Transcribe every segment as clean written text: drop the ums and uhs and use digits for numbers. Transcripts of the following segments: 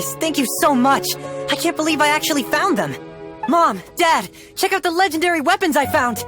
guys, thank you so much. I can't believe I actually found them. Mom, Dad, check out the legendary weapons I found.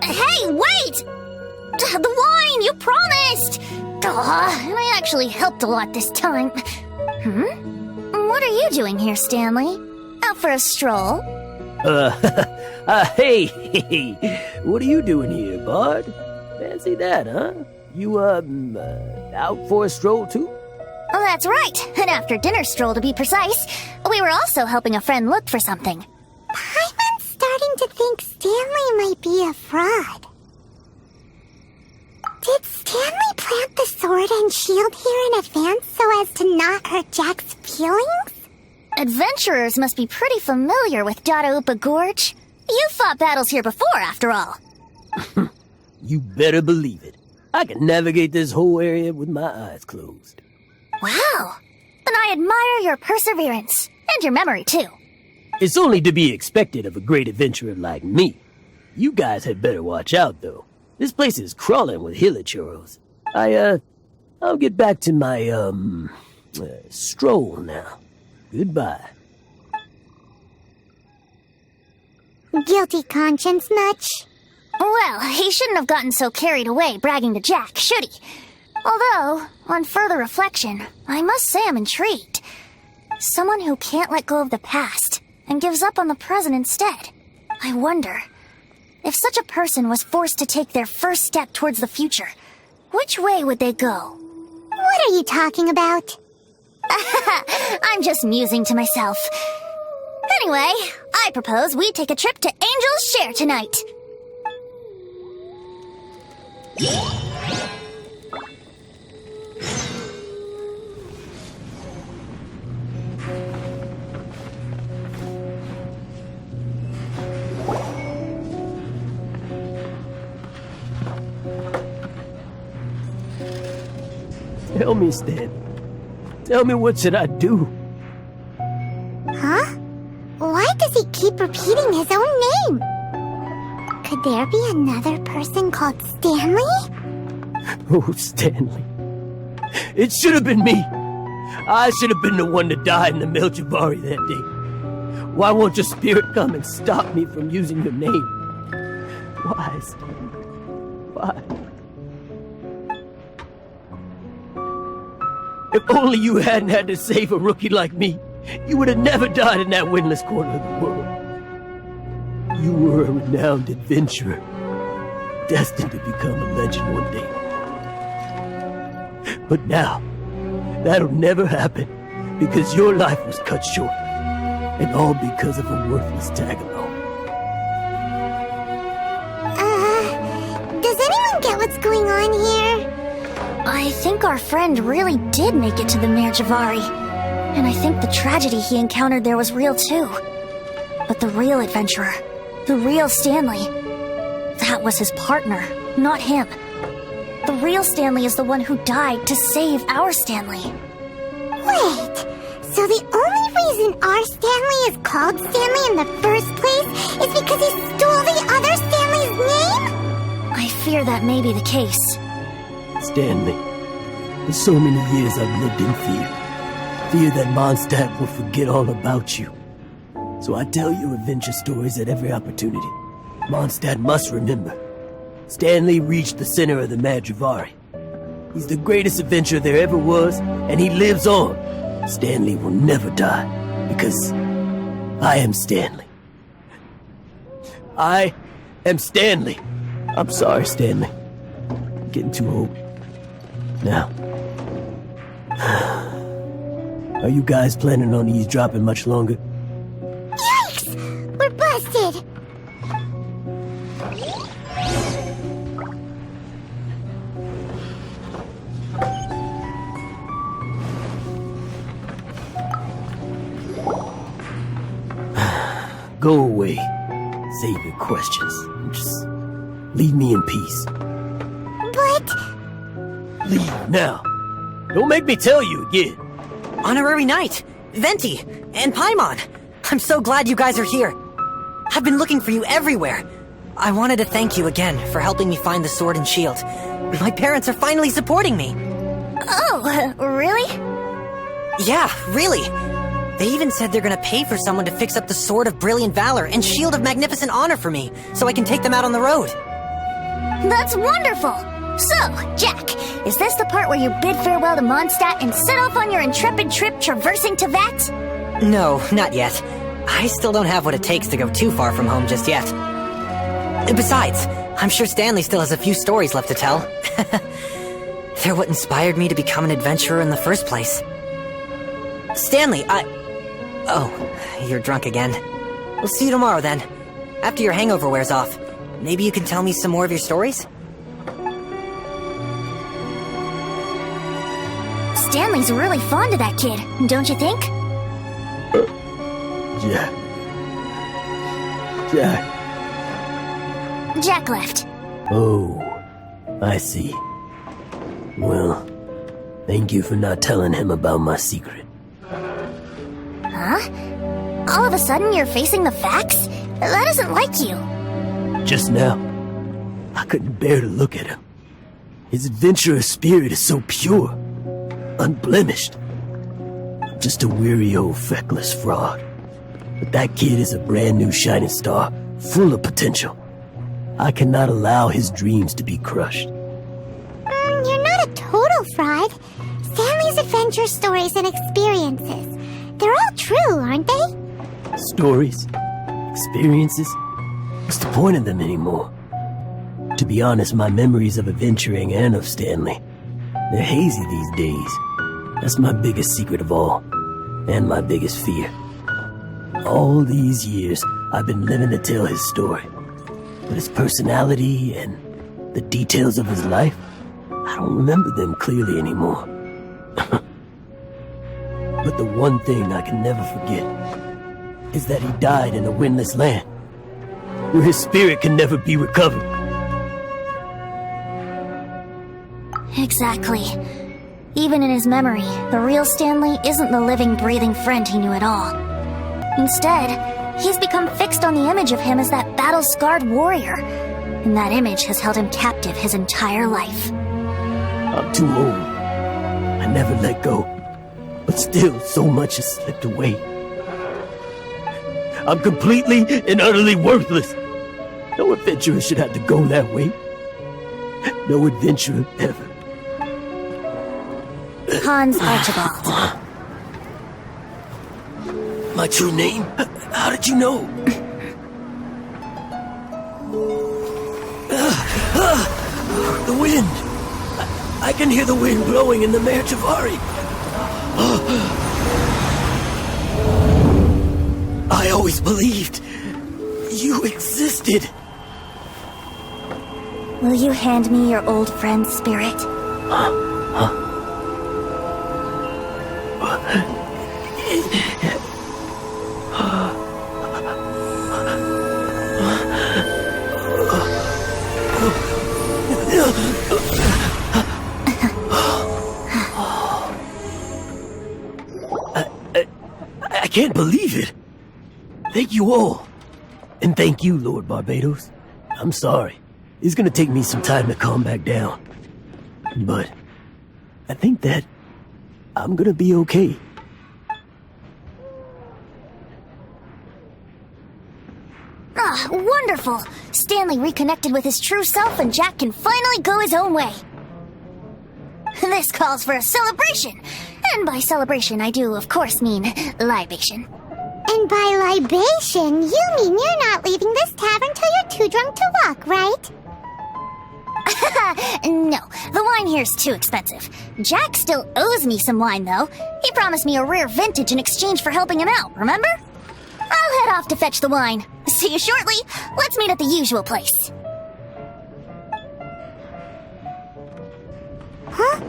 Hey, wait! The wine, you promised! I actually helped a lot this time. What are you doing here, Stanley? Out for a stroll? Hey, what are you doing here, bud? Fancy that, huh? You, out for a stroll, too? Oh, that's right. An after-dinner stroll, to be precise. We were also helping a friend look for something. Paimon's starting to think Stanley might be a fraud. Did Stanley plant the sword and shield here in advance so as to not hurt Jack's feelings? Adventurers must be pretty familiar with Dadaupa Gorge. You fought battles here before, after all. You better believe it. I can navigate this whole area with my eyes closed. Wow. And I admire your perseverance. And your memory, too. It's only to be expected of a great adventurer like me. You guys had better watch out, though. This place is crawling with hilichurros. I'll get back to my, stroll now. Goodbye. Guilty conscience much? Well, he shouldn't have gotten so carried away bragging to Jack, should he? Although, on further reflection, I must say I'm intrigued. Someone who can't let go of the past and gives up on the present instead. I wonder, if such a person was forced to take their first step towards the future, which way would they go? What are you talking about? I'm just musing to myself. Anyway, I propose we take a trip to Angel's Share tonight. Tell me, Stan. Tell me, what should I do? Huh? Why does he keep repeating his own name? Could there be another person called Stanley? Oh, Stanley. It should have been me. I should have been the one to die in the Melchivari that day. Why won't your spirit come and stop me from using your name? Why, Stanley? Why? If only you hadn't had to save a rookie like me, you would have never died in that windless corner of the world. You were a renowned adventurer, destined to become a legend one day. But now, that'll never happen, because your life was cut short, and all because of a worthless tag-along. Does anyone get what's going on here? I think our friend really did make it to the Merjavari. And I think the tragedy he encountered there was real too. But the real adventurer, the real Stanley, that was his partner, not him. The real Stanley is the one who died to save our Stanley. Wait, so the only reason our Stanley is called Stanley in the first place is because he stole the other Stanley's name? I fear that may be the case. Stanley, for so many years I've lived in fear. Fear that Mondstadt will forget all about you. So I tell you adventure stories at every opportunity. Mondstadt must remember. Stanley reached the center of the Madrivari. He's the greatest adventurer there ever was, and he lives on. Stanley will never die, because I am Stanley. I am Stanley. I'm sorry, Stanley. I'm getting too old. Now, are you guys planning on eavesdropping much longer? Yikes! We're busted! Go away. Save your questions. Just leave me in peace. But... Leave now. Don't make me tell you again. Honorary Knight, Venti, and Paimon. I'm so glad you guys are here. I've been looking for you everywhere. I wanted to thank you again for helping me find the sword and shield. My parents are finally supporting me. Oh, really? Yeah, really. They even said they're gonna pay for someone to fix up the Sword of Brilliant Valor and Shield of Magnificent Honor for me, so I can take them out on the road. That's wonderful! So, Jack, is this the part where you bid farewell to Mondstadt and set off on your intrepid trip traversing Teyvat? No, not yet. I still don't have what it takes to go too far from home just yet. Besides, I'm sure Stanley still has a few stories left to tell. They're what inspired me to become an adventurer in the first place. Stanley, Oh, you're drunk again. We'll see you tomorrow then. After your hangover wears off. Maybe you can tell me some more of your stories? Stanley's really fond of that kid, don't you think? Jack. Jack left. Oh, I see. Well, thank you for not telling him about my secret. Huh? All of a sudden you're facing the facts? That isn't like you. Just now, I couldn't bear to look at him. His adventurous spirit is so pure, unblemished. I'm just a weary old feckless fraud. But that kid is a brand new shining star, full of potential. I cannot allow his dreams to be crushed. You're not a total fraud. Stanley's adventure stories and experiences. They're all true, aren't they? Stories? Experiences? What's the point of them anymore? To be honest, my memories of adventuring and of Stanley, they're hazy these days. That's my biggest secret of all, and my biggest fear. All these years, I've been living to tell his story. But his personality and the details of his life, I don't remember them clearly anymore. But the one thing I can never forget is that he died in a windless land, where his spirit can never be recovered. Exactly. Even in his memory, the real Stanley isn't the living, breathing friend he knew at all. Instead, he's become fixed on the image of him as that battle-scarred warrior, and that image has held him captive his entire life. I'm too old. I never let go, but still so much has slipped away. I'm completely and utterly worthless. No adventurer should have to go that way. No adventurer ever. Hans Archibald. My true name? How did you know? The wind! I can hear the wind blowing in the Mare Tavari. I always believed you existed. Will you hand me your old friend's spirit? I can't believe it. Thank you all. And thank you, Lord Barbados. I'm sorry. It's gonna take me some time to calm back down. But I think that I'm gonna be okay. Ah, wonderful! Stanley reconnected with his true self and Jack can finally go his own way. This calls for a celebration. And by celebration, I do, of course, mean libation. And by libation, you mean you're not leaving this tavern till you're too drunk to walk, right? No, the wine here's too expensive. Jack still owes me some wine, though. He promised me a rare vintage in exchange for helping him out, remember? I'll head off to fetch the wine. See you shortly. Let's meet at the usual place. Huh?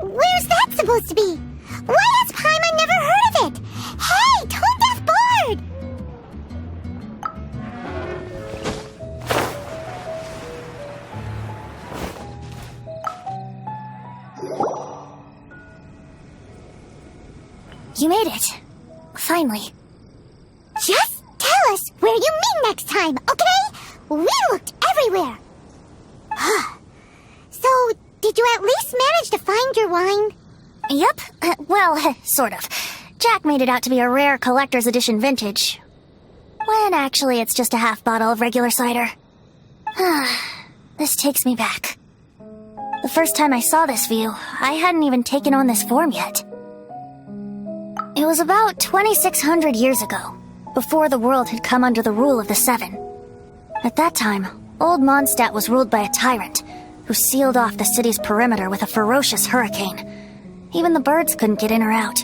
Where's that supposed to be? Why has Paimon never heard of it? Hey, Tone Deaf Bard! You made it. Finally. Just tell us where you meet next time, okay? We looked everywhere. So, did did you at least manage to find your wine? Yep, well, sort of. Jack made it out to be a rare collector's edition vintage, when actually it's just a half bottle of regular cider. This takes me back. The first time I saw this view, I hadn't even taken on this form yet. It was about 2,600 years ago, before the world had come under the rule of the Seven. At that time, old Mondstadt was ruled by a tyrant, who sealed off the city's perimeter with a ferocious hurricane. Even the birds couldn't get in or out.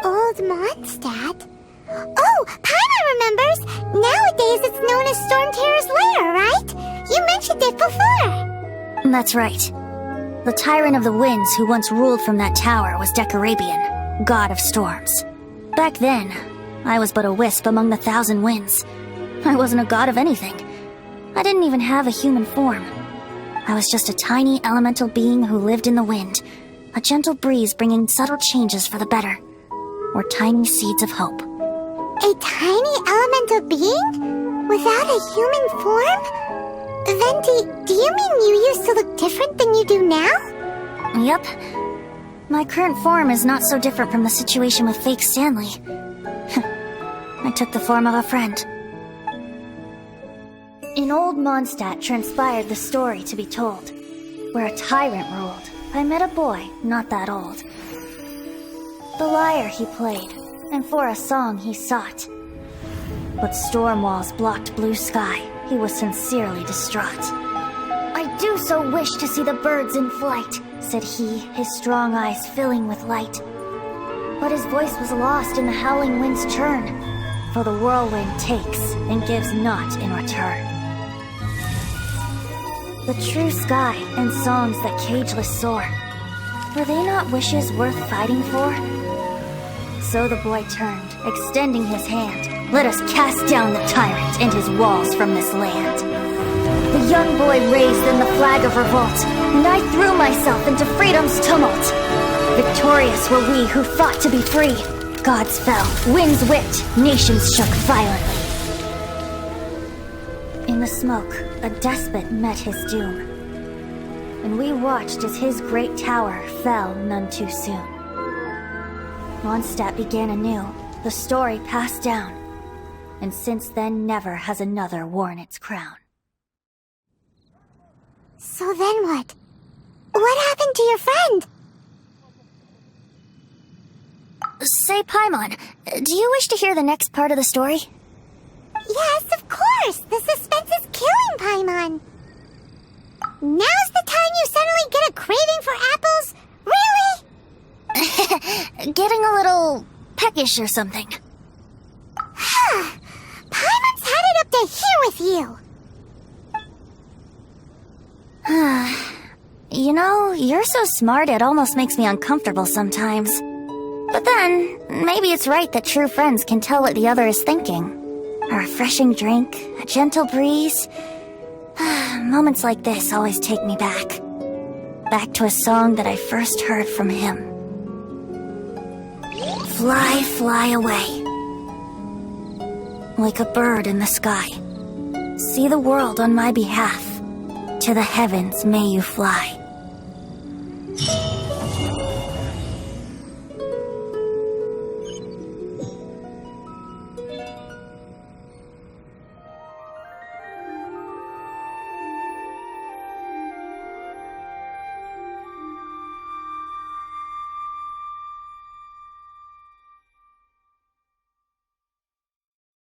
Old Mondstadt? Oh, Paimon remembers! Nowadays it's known as Storm Terror's lair, right? You mentioned it before! That's right. The Tyrant of the Winds who once ruled from that tower was Decarabian, god of storms. Back then, I was but a wisp among the 1,000 winds. I wasn't a god of anything. I didn't even have a human form. I was just a tiny elemental being who lived in the wind, a gentle breeze bringing subtle changes for the better, or tiny seeds of hope. A tiny elemental being? Without a human form? Venti, do you mean you used to look different than you do now? Yep. My current form is not so different from the situation with fake Stanley. I took the form of a friend. In old Mondstadt transpired the story to be told. Where a tyrant ruled, I met a boy not that old. The lyre he played, and for a song he sought. But storm walls blocked blue sky, he was sincerely distraught. I do so wish to see the birds in flight, said he, his strong eyes filling with light. But his voice was lost in the howling wind's churn, for the whirlwind takes and gives not in return. The true sky and songs that cageless soar, were they not wishes worth fighting for? So the boy turned, extending his hand. Let us cast down the tyrant and his walls from this land. The young boy raised then the flag of revolt, and I threw myself into freedom's tumult. Victorious were we who fought to be free. Gods fell, winds whipped, nations shook violently. In the smoke, a despot met his doom, and we watched as his great tower fell none too soon. Mondstadt began anew, the story passed down, and since then never has another worn its crown. So then what? What happened to your friend? Say, Paimon, do you wish to hear the next part of the story? Yes, of course! The suspense is killing, Paimon! Now's the time you suddenly get a craving for apples? Really? Getting a little peckish or something. Paimon's had it up to here with you! You know, you're so smart it almost makes me uncomfortable sometimes. But then, maybe it's right that true friends can tell what the other is thinking. A refreshing drink, a gentle breeze. Moments like this always take me back. Back to a song that I first heard from him. Fly, fly away. Like a bird in the sky. See the world on my behalf. To the heavens may you fly.